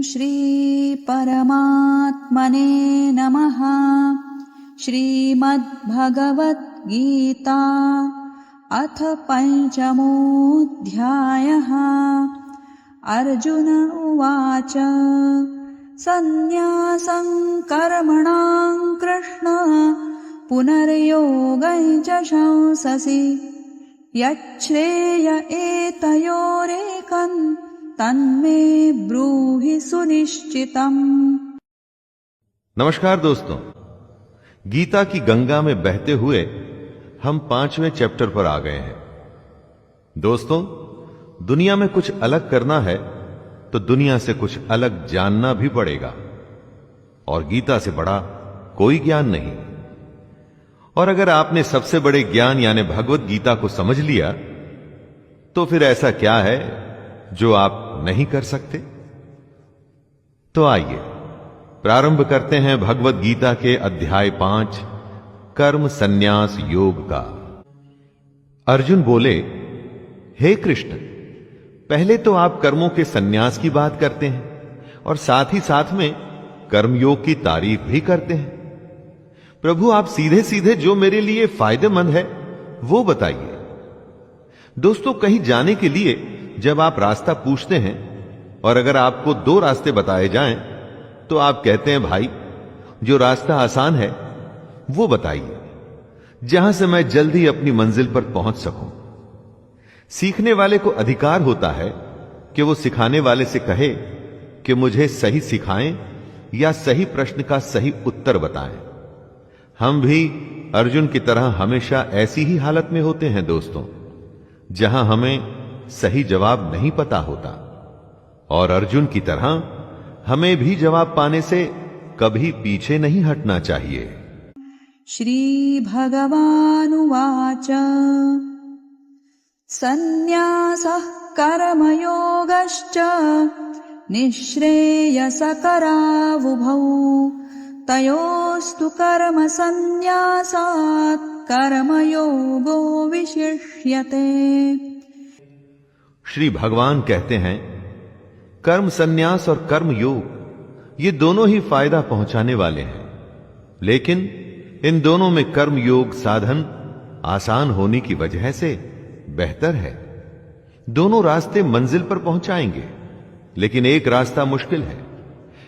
श्री परमात्मने नमः। श्रीमद्भगवद्गीता अथ पंचमोऽध्यायः। अर्जुन उवाच सन्न्यासं कर्मणां कृष्ण पुनर्योगं च शंससि यच्छ्रेय एतयोरेकं तन्मे ब्रूहि सुनिश्चितम्। नमस्कार दोस्तों, गीता की गंगा में बहते हुए हम 5वें चैप्टर पर आ गए हैं। दोस्तों, दुनिया में कुछ अलग करना है तो दुनिया से कुछ अलग जानना भी पड़ेगा, और गीता से बड़ा कोई ज्ञान नहीं। और अगर आपने सबसे बड़े ज्ञान यानी भगवत गीता को समझ लिया तो फिर ऐसा क्या है जो आप नहीं कर सकते। तो आइए प्रारंभ करते हैं भगवत गीता के अध्याय 5 कर्म संन्यास योग का। अर्जुन बोले, हे कृष्ण, पहले तो आप कर्मों के संन्यास की बात करते हैं और साथ ही साथ में कर्मयोग की तारीफ भी करते हैं। प्रभु, आप सीधे सीधे जो मेरे लिए फायदेमंद है वो बताइए। दोस्तों, कहीं जाने के लिए जब आप रास्ता पूछते हैं और अगर आपको 2 रास्ते बताए जाएं तो आप कहते हैं, भाई जो रास्ता आसान है वो बताइए, जहां से मैं जल्दी अपनी मंजिल पर पहुंच सकूं। सीखने वाले को अधिकार होता है कि वो सिखाने वाले से कहे कि मुझे सही सिखाएं या सही प्रश्न का सही उत्तर बताएं। हम भी अर्जुन की तरह हमेशा ऐसी ही हालत में होते हैं दोस्तों, जहां हमें सही जवाब नहीं पता होता, और अर्जुन की तरह हमें भी जवाब पाने से कभी पीछे नहीं हटना चाहिए। श्री भगवानुवाच सन्न्यासः कर्मयोगश्च निःश्रेयसकरावुभौ तयोस्तु कर्म संन्यासात् कर्मयोगो विशिष्यते। श्री भगवान कहते हैं, कर्म संन्यास और कर्म योग ये दोनों ही फायदा पहुंचाने वाले हैं, लेकिन इन दोनों में कर्म योग साधन आसान होने की वजह से बेहतर है। दोनों रास्ते मंजिल पर पहुंचाएंगे, लेकिन एक रास्ता मुश्किल है।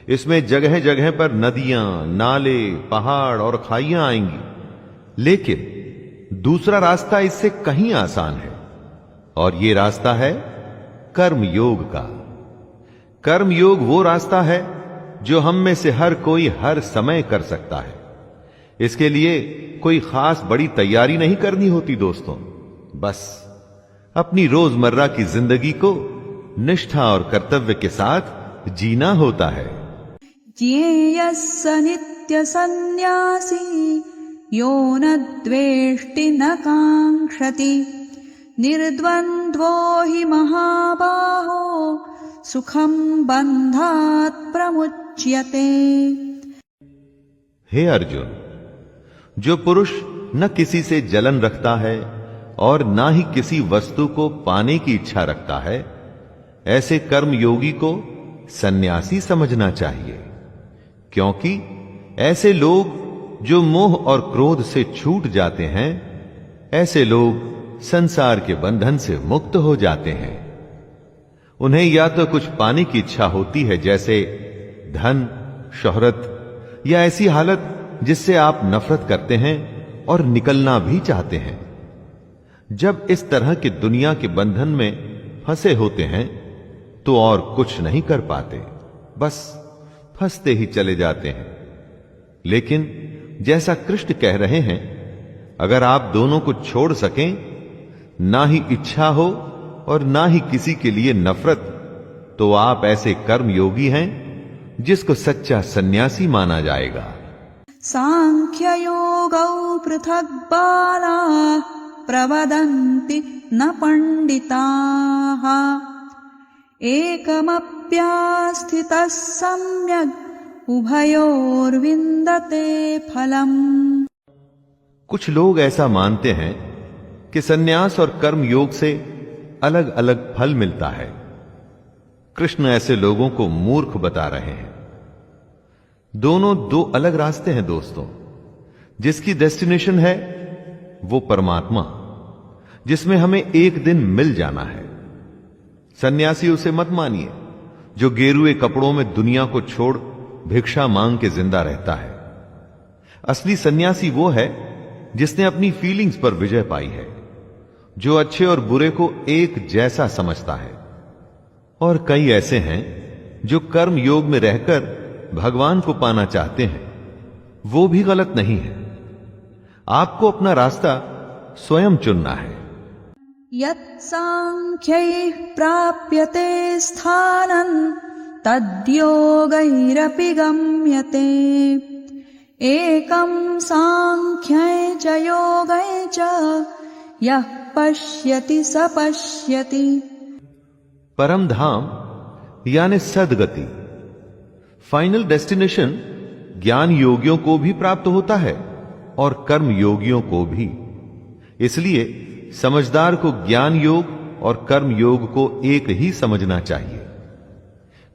इसमें जगह जगह पर नदियां, नाले, पहाड़ और खाइयां आएंगी, लेकिन दूसरा रास्ता इससे कहीं आसान है, और ये रास्ता है कर्म योग का। कर्म योग वो रास्ता है जो हम में से हर कोई हर समय कर सकता है। इसके लिए कोई खास बड़ी तैयारी नहीं करनी होती दोस्तों, बस अपनी रोजमर्रा की जिंदगी को निष्ठा और कर्तव्य के साथ जीना होता है। ज्ञेयस्स नित्य सन्न्यासी यो न द्वेष्टि न कांक्षति निर्द्वन्द्वो हि महाबाहो सुखं बन्धात् प्रमुच्यते। हे अर्जुन, जो पुरुष न किसी से जलन रखता है और ना ही किसी वस्तु को पाने की इच्छा रखता है, ऐसे कर्मयोगी को सन्यासी समझना चाहिए, क्योंकि ऐसे लोग जो मोह और क्रोध से छूट जाते हैं, ऐसे लोग संसार के बंधन से मुक्त हो जाते हैं। उन्हें या तो कुछ पाने की इच्छा होती है, जैसे धन, शोहरत, या ऐसी हालत जिससे आप नफरत करते हैं और निकलना भी चाहते हैं। जब इस तरह के दुनिया के बंधन में फंसे होते हैं तो और कुछ नहीं कर पाते, बस फंसते ही चले जाते हैं। लेकिन जैसा कृष्ण कह रहे हैं, अगर आप दोनों को छोड़ सकें, ना ही इच्छा हो और ना ही किसी के लिए नफरत, तो आप ऐसे कर्मयोगी हैं जिसको सच्चा सन्यासी माना जाएगा। सांख्य योगौ पृथक् बालाः प्रवदन्ति न पंडिताः एकमप्यास्थितः सम्यग् उभयोर्विन्दते फलम्। कुछ लोग ऐसा मानते हैं कि सन्यास और कर्म योग से अलग अलग फल मिलता है, कृष्ण ऐसे लोगों को मूर्ख बता रहे हैं। दोनों दो अलग रास्ते हैं दोस्तों। जिसकी डेस्टिनेशन है वो परमात्मा, जिसमें हमें एक दिन मिल जाना है। सन्यासी उसे मत मानिए जो गेरुए कपड़ों में दुनिया को छोड़ भिक्षा मांग के जिंदा रहता है। असली सन्यासी वो है जिसने अपनी फीलिंग्स पर विजय पाई है, जो अच्छे और बुरे को एक जैसा समझता है। और कई ऐसे हैं जो कर्म योग में रहकर भगवान को पाना चाहते हैं, वो भी गलत नहीं है। आपको अपना रास्ता स्वयं चुनना है। यत्साङ्ख्यैः प्राप्यते स्थानं तद्योगैरपि गम्यते। एकं साङ्ख्यै च योगै च यः पश्यति स पश्यति। परम धाम यानी सदगति, फाइनल डेस्टिनेशन ज्ञान योगियों को भी प्राप्त होता है और कर्म योगियों को भी। इसलिए समझदार को ज्ञान योग और कर्म योग को एक ही समझना चाहिए।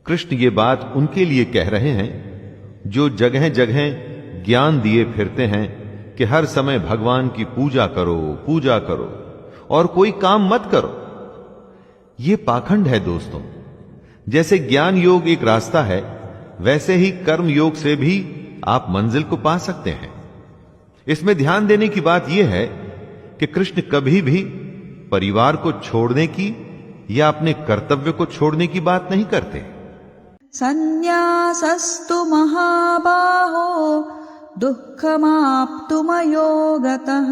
कृष्ण ये बात उनके लिए कह रहे हैं जो जगह जगह ज्ञान दिए फिरते हैं कि हर समय भगवान की पूजा करो और कोई काम मत करो। यह पाखंड है दोस्तों। जैसे ज्ञान योग एक रास्ता है, वैसे ही कर्म योग से भी आप मंजिल को पा सकते हैं। इसमें ध्यान देने की बात यह है कि कृष्ण कभी भी परिवार को छोड़ने की या अपने कर्तव्य को छोड़ने की बात नहीं करते। संन्यासस्तु महाबाहो दुःखमाप्तुमयोगतः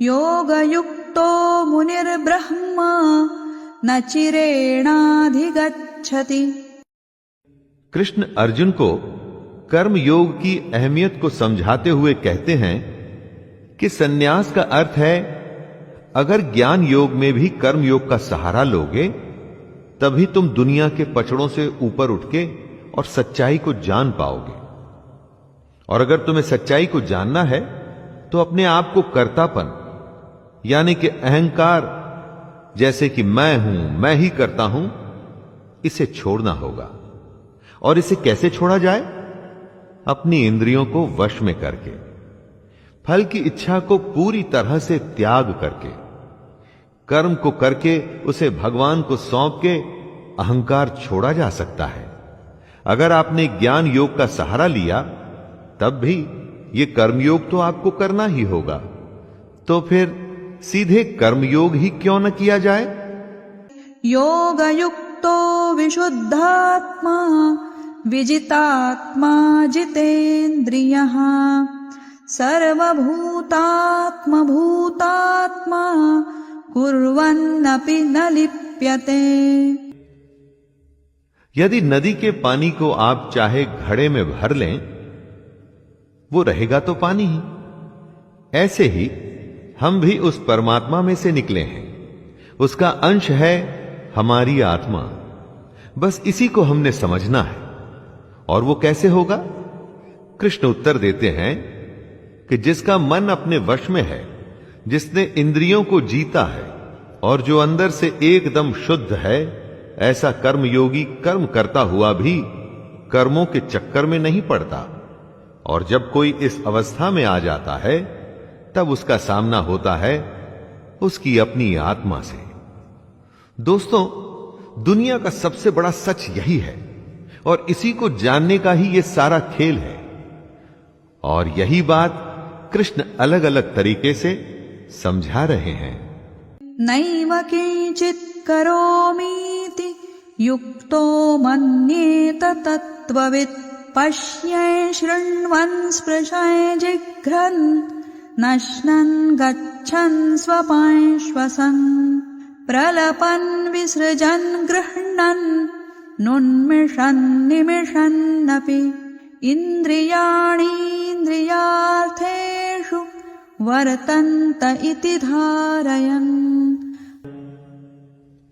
योगयुक्तो मुनिर्ब्रह्मा न चिरेणाधिगच्छति। कृष्ण अर्जुन को कर्म योग की अहमियत को समझाते हुए कहते हैं कि सन्यास का अर्थ है अगर ज्ञान योग में भी कर्म योग का सहारा लोगे तभी तुम दुनिया के पचड़ों से ऊपर उठ के और सच्चाई को जान पाओगे। और अगर तुम्हें सच्चाई को जानना है तो अपने आप को कर्तापन यानी कि अहंकार, जैसे कि मैं हूं, मैं ही करता हूं, इसे छोड़ना होगा। और इसे कैसे छोड़ा जाए? अपनी इंद्रियों को वश में करके, फल की इच्छा को पूरी तरह से त्याग करके, कर्म को करके उसे भगवान को सौंप के अहंकार छोड़ा जा सकता है। अगर आपने ज्ञान योग का सहारा लिया तब भी ये कर्मयोग तो आपको करना ही होगा। तो फिर सीधे कर्मयोग ही क्यों न किया जाए? योगयुक्तो विशुद्धात्मा विजितात्मा जितेन्द्रियः सर्वभूतात्मभूतात्मा कुर्वन्नपि न लिप्यते। यदि नदी के पानी को आप चाहे घड़े में भर लें, वो रहेगा तो पानी ही। ऐसे ही हम भी उस परमात्मा में से निकले हैं, उसका अंश है हमारी आत्मा। बस इसी को हमने समझना है। और वो कैसे होगा? कृष्ण उत्तर देते हैं कि जिसका मन अपने वश में है, जिसने इंद्रियों को जीता है और जो अंदर से एकदम शुद्ध है, ऐसा कर्मयोगी कर्म करता हुआ भी कर्मों के चक्कर में नहीं पड़ता। और जब कोई इस अवस्था में आ जाता है तब उसका सामना होता है उसकी अपनी आत्मा से। दोस्तों, दुनिया का सबसे बड़ा सच यही है और इसी को जानने का ही ये सारा खेल है। और यही बात कृष्ण अलग अलग तरीके से समझा रहे हैं। नैव किंचित् करोमीति युक्तो मन्येत तत्त्ववित् पश्यै शृण्वन् स्पृशै जिघ्रन् नश्नन् गच्छन् स्वपांश्वसन् प्रलपन् विसृजन् गृह्णन् नुन्मिषन् निमिषन्नपि इन्द्रियाणीन्द्रियार्थेषु वर्तन्त इति धारयन्।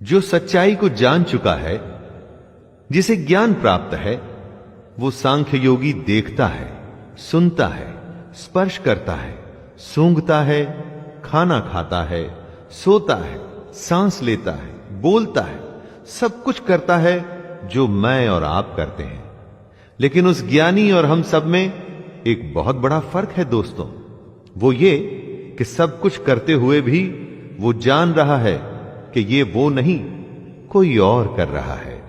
जो सच्चाई को जान चुका है, जिसे ज्ञान प्राप्त है, वो सांख्य योगी देखता है, सुनता है, स्पर्श करता है, सूंघता है, खाना खाता है, सोता है, सांस लेता है, बोलता है, सब कुछ करता है जो मैं और आप करते हैं। लेकिन उस ज्ञानी और हम सब में एक बहुत बड़ा फर्क है दोस्तों। वो ये कि सब कुछ करते हुए भी वो जान रहा है कि ये वो नहीं, कोई और कर रहा है।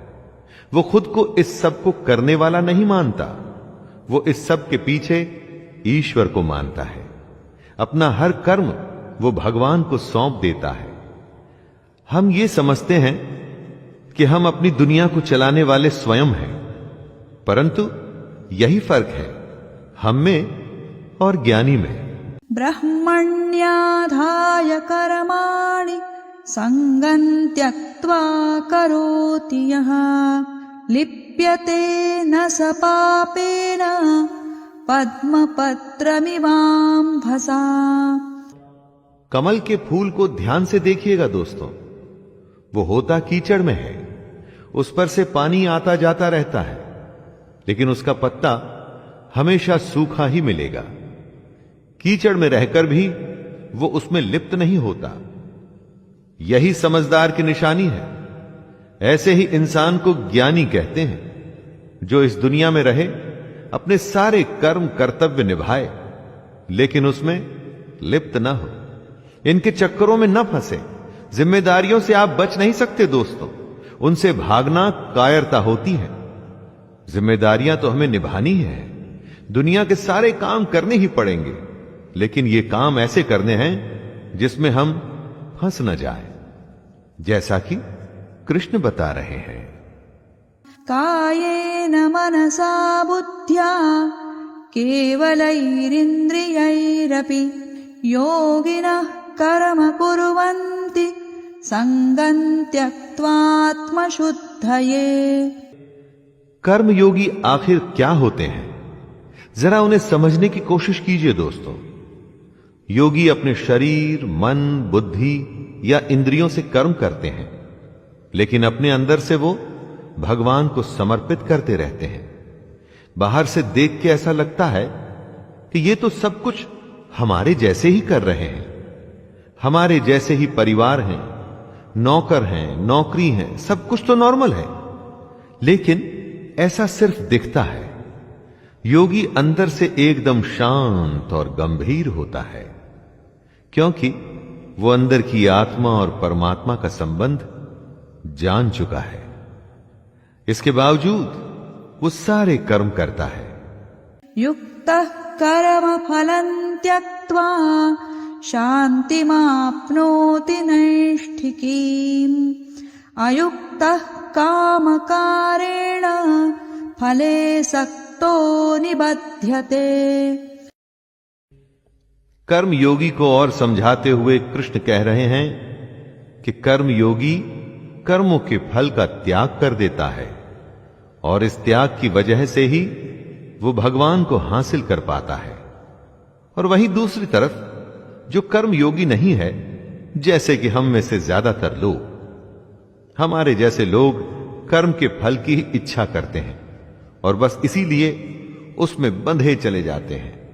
वो खुद को इस सब को करने वाला नहीं मानता, वो इस सब के पीछे ईश्वर को मानता है। अपना हर कर्म वो भगवान को सौंप देता है। हम ये समझते हैं कि हम अपनी दुनिया को चलाने वाले स्वयं हैं, परंतु यही फर्क है हम में और ज्ञानी में। ब्रह्मण्याधाय कर्माणि संगं त्यक्त्वा करोति यः लिप्यते न स पापेन पद्मपत्रमिवाम्भसा। कमल के फूल को ध्यान से देखिएगा दोस्तों। वो होता कीचड़ में है, उस पर से पानी आता जाता रहता है, लेकिन उसका पत्ता हमेशा सूखा ही मिलेगा। कीचड़ में रहकर भी वो उसमें लिप्त नहीं होता। यही समझदार की निशानी है। ऐसे ही इंसान को ज्ञानी कहते हैं, जो इस दुनिया में रहे, अपने सारे कर्म कर्तव्य निभाए, लेकिन उसमें लिप्त न हो, इनके चक्करों में न फंसे। जिम्मेदारियों से आप बच नहीं सकते दोस्तों, उनसे भागना कायरता होती है। जिम्मेदारियां तो हमें निभानी है, दुनिया के सारे काम करने ही पड़ेंगे, लेकिन ये काम ऐसे करने हैं जिसमें हम फंस न जाए, जैसा कि कृष्ण बता रहे हैं। कायेन मनसा बुद्ध्या केवलैरिन्द्रियैरपि योगिनः कर्म कुर्वन्ति संगं त्यक्त्वात्मशुद्धये। कर्म योगी आखिर क्या होते हैं, जरा उन्हें समझने की कोशिश कीजिए दोस्तों। योगी अपने शरीर, मन, बुद्धि या इंद्रियों से कर्म करते हैं, लेकिन अपने अंदर से वो भगवान को समर्पित करते रहते हैं। बाहर से देख के ऐसा लगता है कि ये तो सब कुछ हमारे जैसे ही कर रहे हैं, हमारे जैसे ही परिवार हैं, नौकर हैं, नौकरी हैं, सब कुछ तो नॉर्मल है। लेकिन ऐसा सिर्फ दिखता है। योगी अंदर से एकदम शांत और गंभीर होता है, क्योंकि वो अंदर की आत्मा और परमात्मा का संबंध जान चुका है। इसके बावजूद वो सारे कर्म करता है। युक्तः कर्म फलं त्यक्त्वा शान्तिमाप्नोति नैष्ठिकीम् अयुक्तः कामकारेण फले सक्तो निबध्यते। कर्म योगी को और समझाते हुए कृष्ण कह रहे हैं कि कर्म योगी कर्मों के फल का त्याग कर देता है, और इस त्याग की वजह से ही वो भगवान को हासिल कर पाता है। और वहीं दूसरी तरफ जो कर्म योगी नहीं है, जैसे कि हम में से ज्यादातर लोग, हमारे जैसे लोग कर्म के फल की ही इच्छा करते हैं और बस इसीलिए उसमें बंधे चले जाते हैं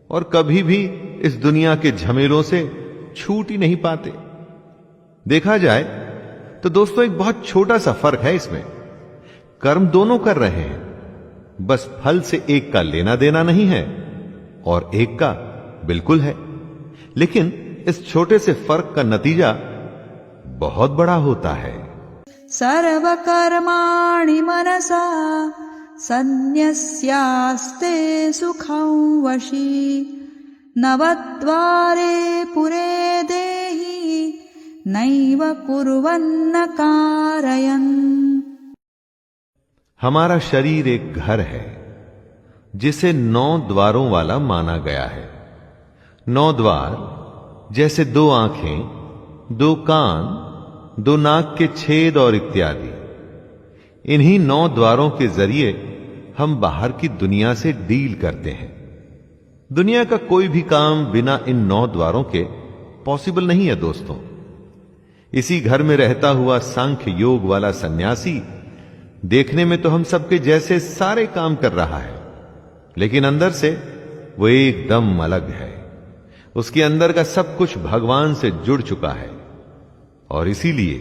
और कभी भी इस दुनिया के झमेलों से छूट ही नहीं पाते। देखा जाए तो दोस्तों एक बहुत छोटा सा फर्क है इसमें। कर्म दोनों कर रहे हैं, बस फल से एक का लेना देना नहीं है और एक का बिल्कुल है। लेकिन इस छोटे से फर्क का नतीजा बहुत बड़ा होता है। सर्वकर्माणि मनसा सन्न्यस्यास्ते सुखं वशी नवद्वारे पुरे देहि नैव कुर्वन्न कारयन्। हमारा शरीर एक घर है जिसे 9 द्वारों वाला माना गया है। 9 द्वार जैसे 2 आंखें, 2 कान, 2 नाक के छेद और इत्यादि। इन्हीं 9 द्वारों के जरिए हम बाहर की दुनिया से डील करते हैं। दुनिया का कोई भी काम बिना इन 9 द्वारों के पॉसिबल नहीं है दोस्तों। इसी घर में रहता हुआ सांख्य योग वाला सन्यासी देखने में तो हम सबके जैसे सारे काम कर रहा है, लेकिन अंदर से वो एकदम अलग है। उसके अंदर का सब कुछ भगवान से जुड़ चुका है और इसीलिए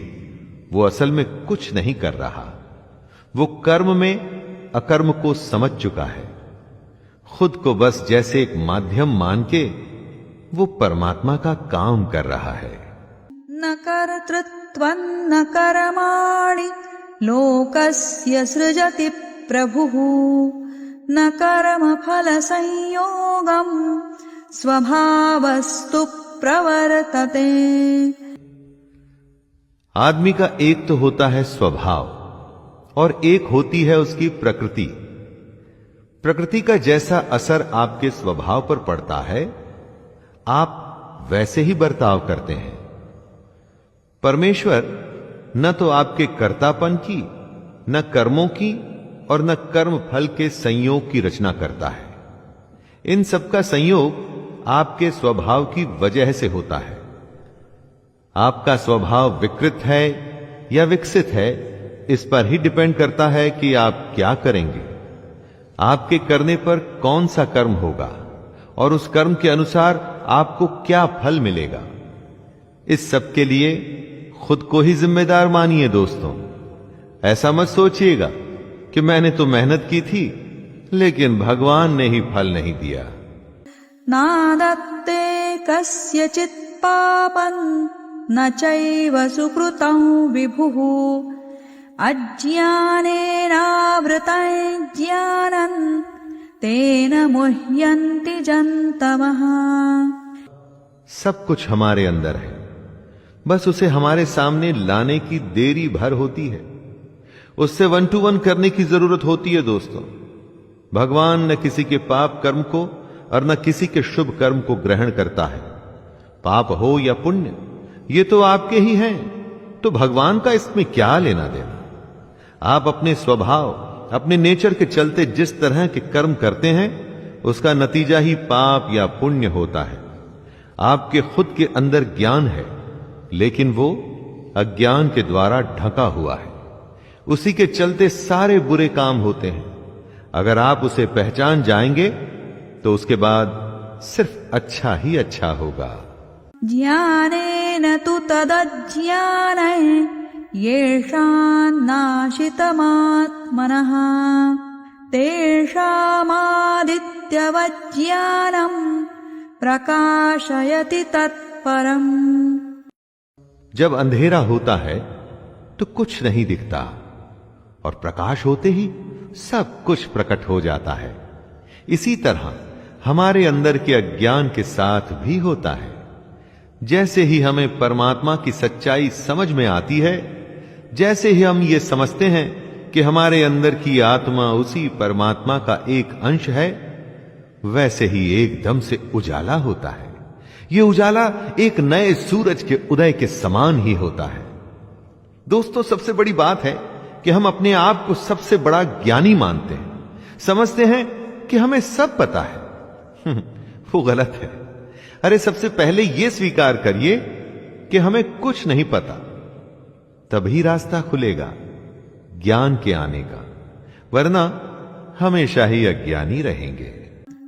वो असल में कुछ नहीं कर रहा। वो कर्म में अकर्म को समझ चुका है। खुद को बस जैसे एक माध्यम मान के वो परमात्मा का काम कर रहा है। न कर्तृत्वं न कर्माणि लोकस्य सृजति प्रभुः न कर्मफल संयोगं स्वभावस्तु प्रवर्तते। आदमी का एक तो होता है स्वभाव और एक होती है उसकी प्रकृति। प्रकृति का जैसा असर आपके स्वभाव पर पड़ता है, आप वैसे ही बर्ताव करते हैं। परमेश्वर न तो आपके कर्तापन की, न कर्मों की और न कर्म फल के संयोग की रचना करता है। इन सबका संयोग आपके स्वभाव की वजह से होता है। आपका स्वभाव विकृत है या विकसित है, इस पर ही डिपेंड करता है कि आप क्या करेंगे। आपके करने पर कौन सा कर्म होगा और उस कर्म के अनुसार आपको क्या फल मिलेगा। इस सब के लिए खुद को ही जिम्मेदार मानिए दोस्तों। ऐसा मत सोचिएगा कि मैंने तो मेहनत की थी लेकिन भगवान ने ही फल नहीं दिया। नादत्ते कस्यचित् पापं न चैव सुकृतं विभुः अज्ञानेनावृतं ज्ञानं तेन मुह्यन्ति जन्तवः। सब कुछ हमारे अंदर है, बस उसे हमारे सामने लाने की देरी भर होती है। उससे 1 to 1 करने की जरूरत होती है दोस्तों। भगवान न किसी के पाप कर्म को और न किसी के शुभ कर्म को ग्रहण करता है। पाप हो या पुण्य, ये तो आपके ही हैं, तो भगवान का इसमें क्या लेना देना। आप अपने स्वभाव, अपने नेचर के चलते जिस तरह के कर्म करते हैं, उसका नतीजा ही पाप या पुण्य होता है। आपके खुद के अंदर ज्ञान है, लेकिन वो अज्ञान के द्वारा ढका हुआ है। उसी के चलते सारे बुरे काम होते हैं। अगर आप उसे पहचान जाएंगे तो उसके बाद सिर्फ अच्छा ही अच्छा होगा। ज्ञानेन तु तदज्ञानं येषान्नाशितमात्मनः तेषामादित्यवज्ञानं प्रकाशयति तत्परम्। जब अंधेरा होता है तो कुछ नहीं दिखता और प्रकाश होते ही सब कुछ प्रकट हो जाता है। इसी तरह हमारे अंदर के अज्ञान के साथ भी होता है। जैसे ही हमें परमात्मा की सच्चाई समझ में आती है, जैसे ही हम ये समझते हैं कि हमारे अंदर की आत्मा उसी परमात्मा का एक अंश है, वैसे ही एकदम से उजाला होता है। ये उजाला एक नए सूरज के उदय के समान ही होता है। दोस्तों, सबसे बड़ी बात है कि हम अपने आप को सबसे बड़ा ज्ञानी मानते हैं, समझते हैं कि हमें सब पता है। वो गलत है। अरे सबसे पहले यह स्वीकार करिए कि हमें कुछ नहीं पता, तभी रास्ता खुलेगा ज्ञान के आने का, वरना हमेशा ही अज्ञानी रहेंगे।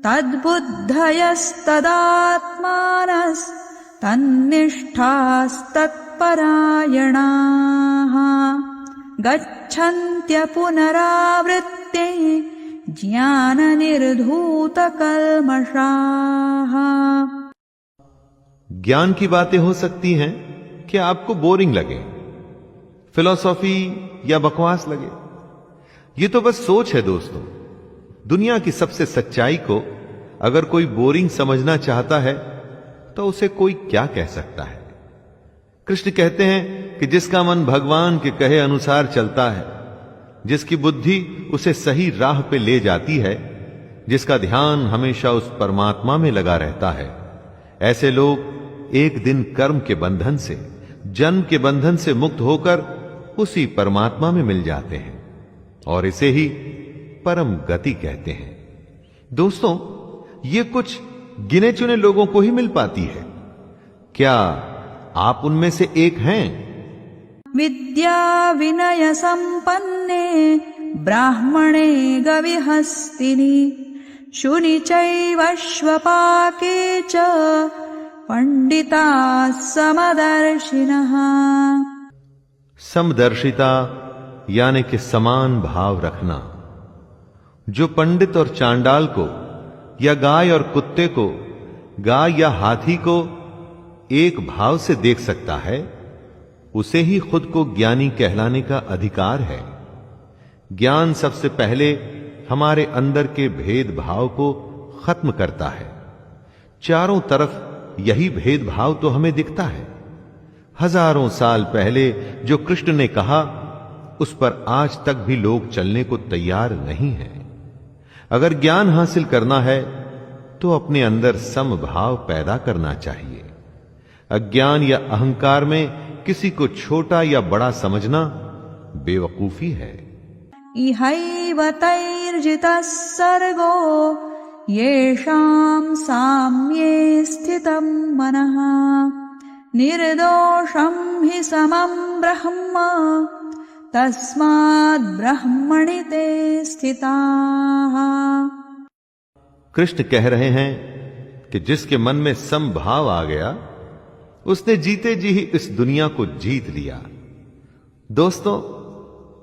तद्बुद्धयस्तदात्मानस्तन्निष्ठास्तत्परायणाः गच्छन्त्य पुनरावृत्ते ज्ञाननिर्धूतकल्मषाः। ज्ञान की बातें हो सकती हैं कि आपको बोरिंग लगे, फिलॉसफी या बकवास लगे। ये तो बस सोच है दोस्तों। दुनिया की सबसे सच्चाई को अगर कोई बोरिंग समझना चाहता है तो उसे कोई क्या कह सकता है। कृष्ण कहते हैं कि जिसका मन भगवान के कहे अनुसार चलता है, जिसकी बुद्धि उसे सही राह पे ले जाती है, जिसका ध्यान हमेशा उस परमात्मा में लगा रहता है, ऐसे लोग एक दिन कर्म के बंधन से, जन्म के बंधन से मुक्त होकर उसी परमात्मा में मिल जाते हैं और इसे ही परम गति कहते हैं। दोस्तों, ये कुछ गिने चुने लोगों को ही मिल पाती है। क्या आप उनमें से एक हैं? विद्या विनय संपन्ने ब्राह्मणे गविहस्तिनि शुनि चैवश्वपाके च पंडिताः समदर्शिनः। समदर्शिता यानी कि समान भाव रखना। जो पंडित और चांडाल को या गाय और कुत्ते को, गाय या हाथी को एक भाव से देख सकता है, उसे ही खुद को ज्ञानी कहलाने का अधिकार है। ज्ञान सबसे पहले हमारे अंदर के भेदभाव को खत्म करता है। चारों तरफ यही भेदभाव तो हमें दिखता है। हजारों साल पहले जो कृष्ण ने कहा, उस पर आज तक भी लोग चलने को तैयार नहीं हैं। अगर ज्ञान हासिल करना है तो अपने अंदर समभाव पैदा करना चाहिए। अज्ञान या अहंकार में किसी को छोटा या बड़ा समझना बेवकूफी है। इहैव तैर्जितः सर्गो येषां साम्ये स्थितं मनः निर्दोषं हि समं ब्रह्म तस्माद् ब्रह्मणि ते स्थिताः। कृष्ण कह रहे हैं कि जिसके मन में समभाव आ गया, उसने जीते जी ही इस दुनिया को जीत लिया। दोस्तों,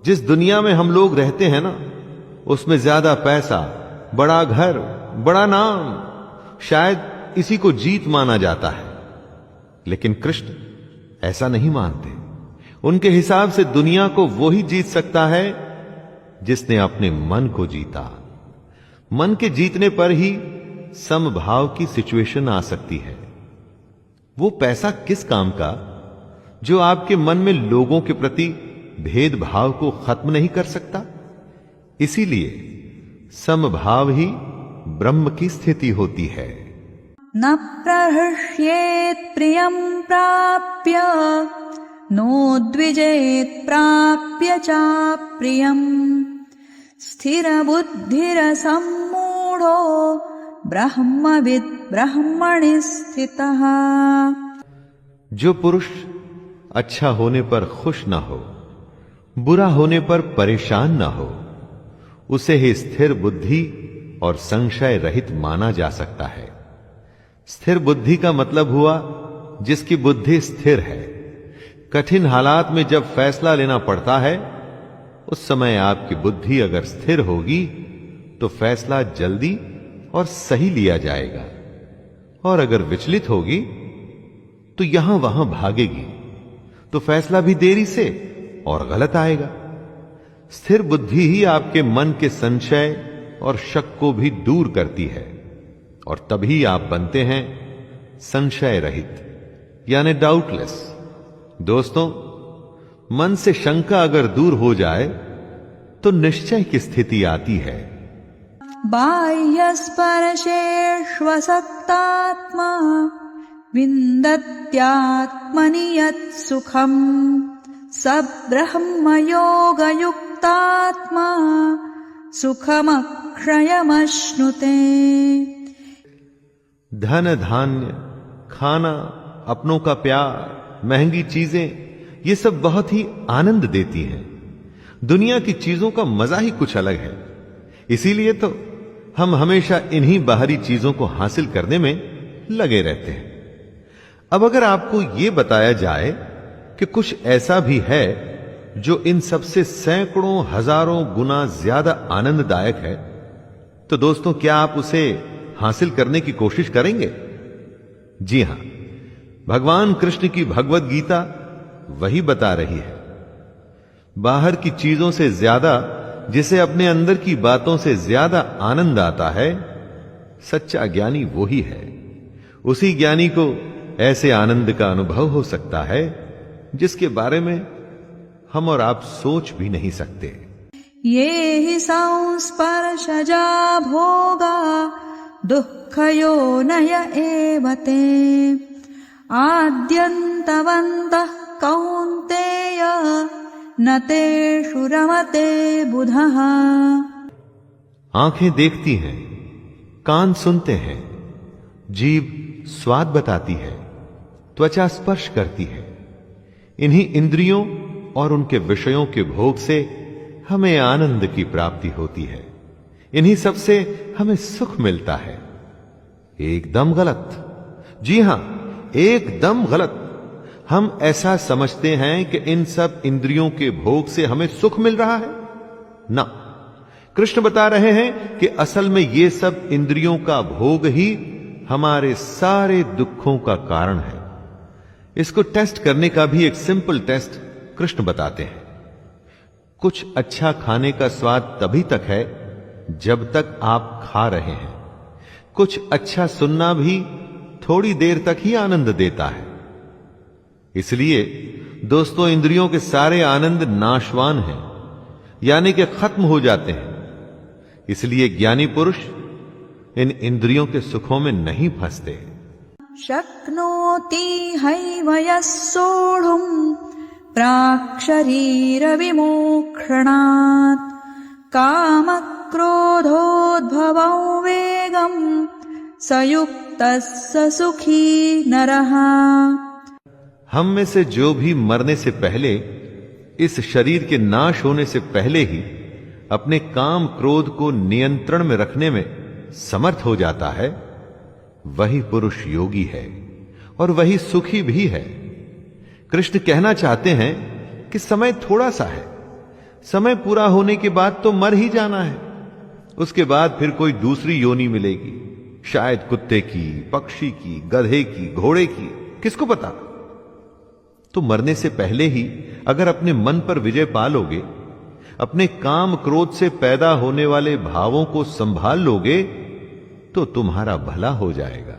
जिस दुनिया में हम लोग रहते हैं ना, उसमें ज्यादा पैसा, बड़ा घर, बड़ा नाम, शायद इसी को जीत माना जाता है। लेकिन कृष्ण ऐसा नहीं मानते। उनके हिसाब से दुनिया को वो ही जीत सकता है जिसने अपने मन को जीता। मन के जीतने पर ही समभाव की सिचुएशन आ सकती है। वो पैसा किस काम का जो आपके मन में लोगों के प्रति भेदभाव को खत्म नहीं कर सकता। इसीलिए समभाव ही ब्रह्म की स्थिति होती है। न प्रहृष्येत् प्रियं प्राप्य नोद्विजेत् प्राप्य चाप्रियम् स्थिरबुद्धिरसम्मूढो ब्रह्मविद् ब्रह्मणि स्थितः। जो पुरुष अच्छा होने पर खुश न हो, बुरा होने पर परेशान न हो, उसे ही स्थिर बुद्धि और संशय रहित माना जा सकता है। स्थिर बुद्धि का मतलब हुआ जिसकी बुद्धि स्थिर है। कठिन हालात में जब फैसला लेना पड़ता है, उस समय आपकी बुद्धि अगर स्थिर होगी तो फैसला जल्दी और सही लिया जाएगा, और अगर विचलित होगी तो यहां वहां भागेगी तो फैसला भी देरी से और गलत आएगा। स्थिर बुद्धि ही आपके मन के संशय और शक को भी दूर करती है, और तभी आप बनते हैं संशय रहित यानी डाउटलेस। दोस्तों, मन से शंका अगर दूर हो जाए तो निश्चय की स्थिति आती है। बाह्यस्पर्शेष्वसक्तात्मा विन्दत्यात्मनि यत् सुखम् स ब्रह्मयोगयुक्तात्मा सुखमक्षयमश्नुते। धन धान्य, खाना, अपनों का प्यार, महंगी चीजें, ये सब बहुत ही आनंद देती हैं। दुनिया की चीजों का मजा ही कुछ अलग है। इसीलिए तो हम हमेशा इन्हीं बाहरी चीजों को हासिल करने में लगे रहते हैं। अब अगर आपको यह बताया जाए कि कुछ ऐसा भी है जो इन सबसे सैकड़ों हजारों गुना ज्यादा आनंददायक है, तो दोस्तों क्या आप उसे हासिल करने की कोशिश करेंगे? जी हां, भगवान कृष्ण की भगवत गीता वही बता रही है। बाहर की चीजों से ज्यादा जिसे अपने अंदर की बातों से ज्यादा आनंद आता है, सच्चा ज्ञानी वो ही है। उसी ज्ञानी को ऐसे आनंद का अनुभव हो सकता है जिसके बारे में हम और आप सोच भी नहीं सकते। ये हि संस्पर्शजा भोगा दुःखयोनय एव ते आद्यन्तवन्तः कौन्तेय न तेषु रमते बुधः। आंखें देखती हैं, कान सुनते हैं, जीभ स्वाद बताती है, त्वचा स्पर्श करती है। इन्हीं इंद्रियों और उनके विषयों के भोग से हमें आनंद की प्राप्ति होती है। इन्हीं सब से हमें सुख मिलता है। एकदम गलत, जी हां, एकदम गलत। हम ऐसा समझते हैं कि इन सब इंद्रियों के भोग से हमें सुख मिल रहा है ना। कृष्ण बता रहे हैं कि असल में ये सब इंद्रियों का भोग ही हमारे सारे दुखों का कारण है। इसको टेस्ट करने का भी एक सिंपल टेस्ट कृष्ण बताते हैं। कुछ अच्छा खाने का स्वाद तभी तक है जब तक आप खा रहे हैं। कुछ अच्छा सुनना भी थोड़ी देर तक ही आनंद देता है। इसलिए दोस्तों, इंद्रियों के सारे आनंद नाशवान हैं, यानी कि खत्म हो जाते हैं। इसलिए ज्ञानी पुरुष इन इंद्रियों के सुखों में नहीं फंसते। शक्नोति हैव यः सोढुम् प्राक्शरीर विमोक्षणात् कामक्रोधोद्भवं वेगं स युक्तः स सुखी नरः। हम में से जो भी मरने से पहले, इस शरीर के नाश होने से पहले ही अपने काम क्रोध को नियंत्रण में रखने में समर्थ हो जाता है, वही पुरुष योगी है और वही सुखी भी है। कृष्ण कहना चाहते हैं कि समय थोड़ा सा है। समय पूरा होने के बाद तो मर ही जाना है। उसके बाद फिर कोई दूसरी योनि मिलेगी, शायद कुत्ते की, पक्षी की, गधे की, घोड़े की, किसको पता। तो मरने से पहले ही अगर अपने मन पर विजय पा लोगे, अपने काम क्रोध से पैदा होने वाले भावों को संभाल लोगे, तो तुम्हारा भला हो जाएगा।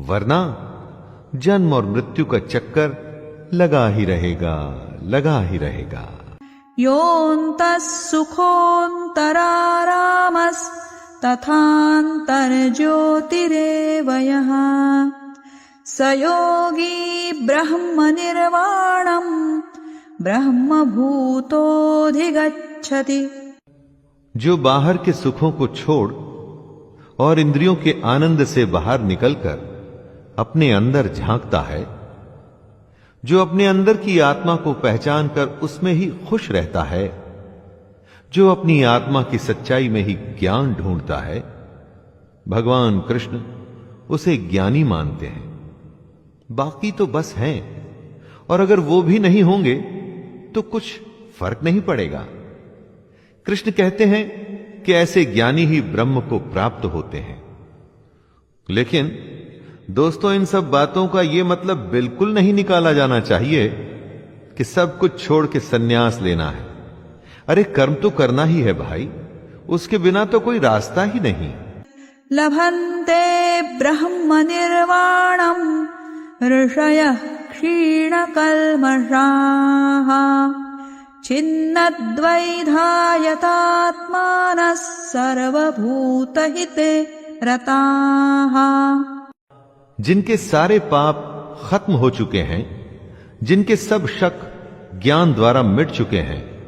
वरना जन्म और मृत्यु का चक्कर लगा ही रहेगा, लगा ही रहेगा। योऽन्तः सुखोऽन्तरारामस्तथान्तर्ज्योतिरेव यः स योगी ब्रह्मनिर्वाणम् ब्रह्मभूतोऽधिगच्छति। जो बाहर के सुखों को छोड़ और इंद्रियों के आनंद से बाहर निकलकर अपने अंदर झांकता है, जो अपने अंदर की आत्मा को पहचान कर उसमें ही खुश रहता है, जो अपनी आत्मा की सच्चाई में ही ज्ञान ढूंढता है, भगवान कृष्ण उसे ज्ञानी मानते हैं। बाकी तो बस हैं, और अगर वो भी नहीं होंगे तो कुछ फर्क नहीं पड़ेगा। कृष्ण कहते हैं कि ऐसे ज्ञानी ही ब्रह्म को प्राप्त होते हैं। लेकिन दोस्तों, इन सब बातों का यह मतलब बिल्कुल नहीं निकाला जाना चाहिए कि सब कुछ छोड़ के सन्यास लेना है। अरे कर्म तो करना ही है भाई, उसके बिना तो कोई रास्ता ही नहीं। लभन्ते ब्रह्म निर्वाणम् ऋषयः क्षीणकल्मषाः छिन्नद्वैधायतात्मानः सर्वभूतहिते रताः। जिनके सारे पाप खत्म हो चुके हैं, जिनके सब शक ज्ञान द्वारा मिट चुके हैं,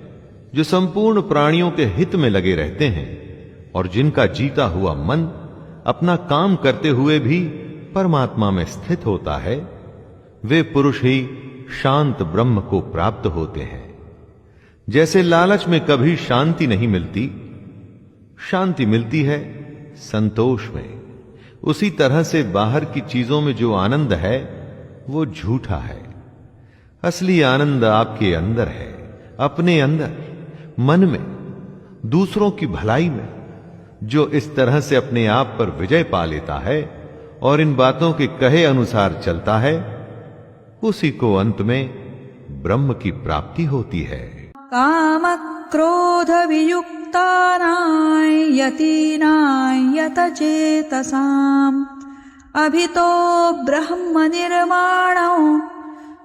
जो संपूर्ण प्राणियों के हित में लगे रहते हैं, और जिनका जीता हुआ मन अपना काम करते हुए भी परमात्मा में स्थित होता है, वे पुरुष ही शांत ब्रह्म को प्राप्त होते हैं। जैसे लालच में कभी शांति नहीं मिलती, शांति मिलती है संतोष में, उसी तरह से बाहर की चीजों में जो आनंद है वो झूठा है। असली आनंद आपके अंदर है, अपने अंदर, मन में, दूसरों की भलाई में। जो इस तरह से अपने आप पर विजय पा लेता है और इन बातों के कहे अनुसार चलता है, उसी को अंत में ब्रह्म की प्राप्ति होती है। काम क्रोध वियुक्तानां यतीनां यतचेतसाम् अभितो ब्रह्म निर्माणो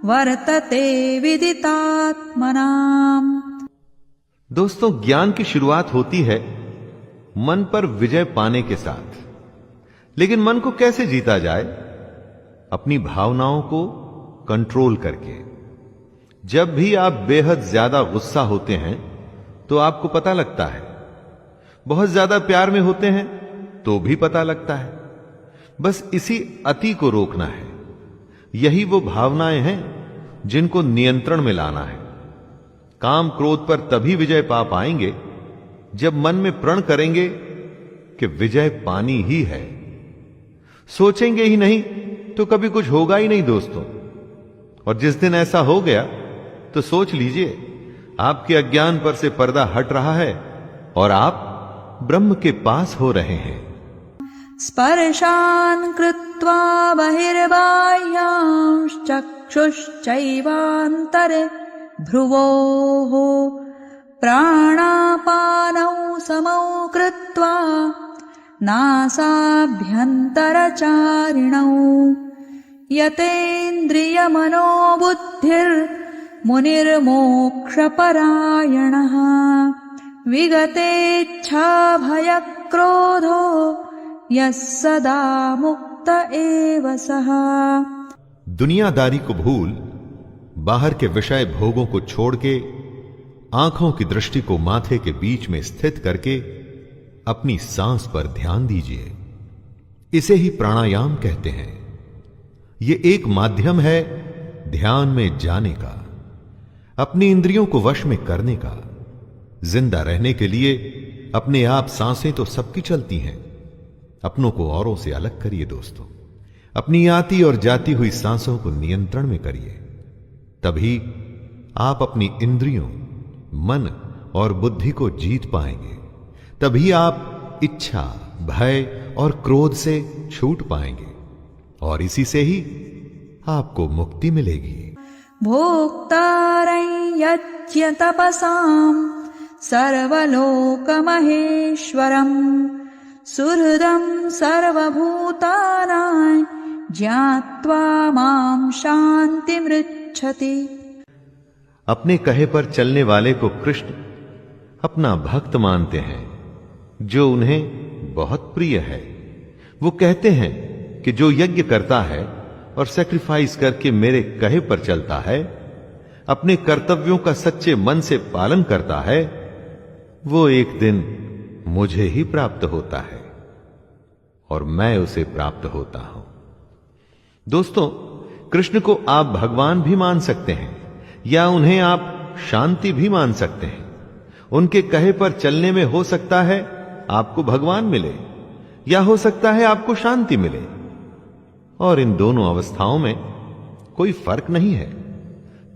वर्तते विदितात्मनाम्। दोस्तों, ज्ञान की शुरुआत होती है मन पर विजय पाने के साथ। लेकिन मन को कैसे जीता जाए? अपनी भावनाओं को कंट्रोल करके। जब भी आप बेहद ज्यादा गुस्सा होते हैं तो आपको पता लगता है, बहुत ज्यादा प्यार में होते हैं तो भी पता लगता है। बस इसी अति को रोकना है। यही वो भावनाएं हैं जिनको नियंत्रण में लाना है। काम क्रोध पर तभी विजय पा पाएंगे जब मन में प्रण करेंगे कि विजय पानी ही है। सोचेंगे ही नहीं तो कभी कुछ होगा ही नहीं दोस्तों। और जिस दिन ऐसा हो गया तो सोच लीजिए आपके अज्ञान पर से पर्दा हट रहा है और आप ब्रह्म के पास हो रहे हैं। स्पर्शान् कृत्वा बहिर्बाह्यांश्चक्षुश्चैवान्तरे भ्रुवोः प्राणापानौ समौ कृत्वा नासाभ्यन्तरचारिणौ यतेन्द्रियमनोबुद्धिर्मुनिर्मोक्षपरायणः विगतेच्छाभयक्रोधो यः सदा मुक्त एव सः। दुनियादारी को भूल बाहर के विषय भोगों को छोड़ के आंखों की दृष्टि को माथे के बीच में स्थित करके अपनी सांस पर ध्यान दीजिए। इसे ही प्राणायाम कहते हैं। यह एक माध्यम है ध्यान में जाने का, अपनी इंद्रियों को वश में करने का। जिंदा रहने के लिए अपने आप सांसें तो सबकी चलती हैं, अपनों को औरों से अलग करिए दोस्तों। अपनी आती और जाती हुई सांसों को नियंत्रण में करिए, तभी आप अपनी इंद्रियों, मन और बुद्धि को जीत पाएंगे। तभी आप इच्छा, भय और क्रोध से छूट पाएंगे और इसी से ही आपको मुक्ति मिलेगी। भोक्तारं यज्ञ तपसां सर्वलोकमहेश्वरं सुहृदं सर्वभूतानां ज्ञात्वा मां शान्तिमृच्छति। अपने कहे पर चलने वाले को कृष्ण अपना भक्त मानते हैं, जो उन्हें बहुत प्रिय है। वो कहते हैं कि जो यज्ञ करता है और सैक्रिफाइस करके मेरे कहे पर चलता है, अपने कर्तव्यों का सच्चे मन से पालन करता है, वो एक दिन मुझे ही प्राप्त होता है और मैं उसे प्राप्त होता हूं। दोस्तों, कृष्ण को आप भगवान भी मान सकते हैं या उन्हें आप शांति भी मान सकते हैं। उनके कहे पर चलने में हो सकता है आपको भगवान मिले या हो सकता है आपको शांति मिले, और इन दोनों अवस्थाओं में कोई फर्क नहीं है।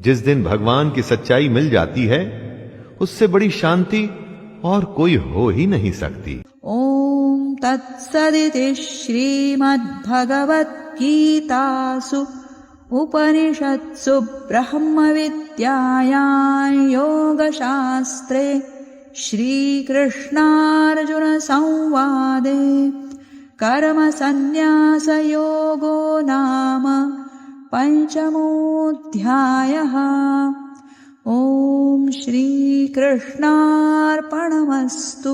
जिस दिन भगवान की सच्चाई मिल जाती है, उससे बड़ी शांति और कोई हो ही नहीं सकती। ओम तत्सदिति श्रीमद्भगवद्गीतासु उपनिषत्सु ब्रह्मविद्यायां योगशास्त्रे श्रीकृष्णार्जुनसंवादे कर्मसन्न्यासयोगो नाम पंचमोऽध्यायः। ओम श्रीकृष्णार्पणमस्तु।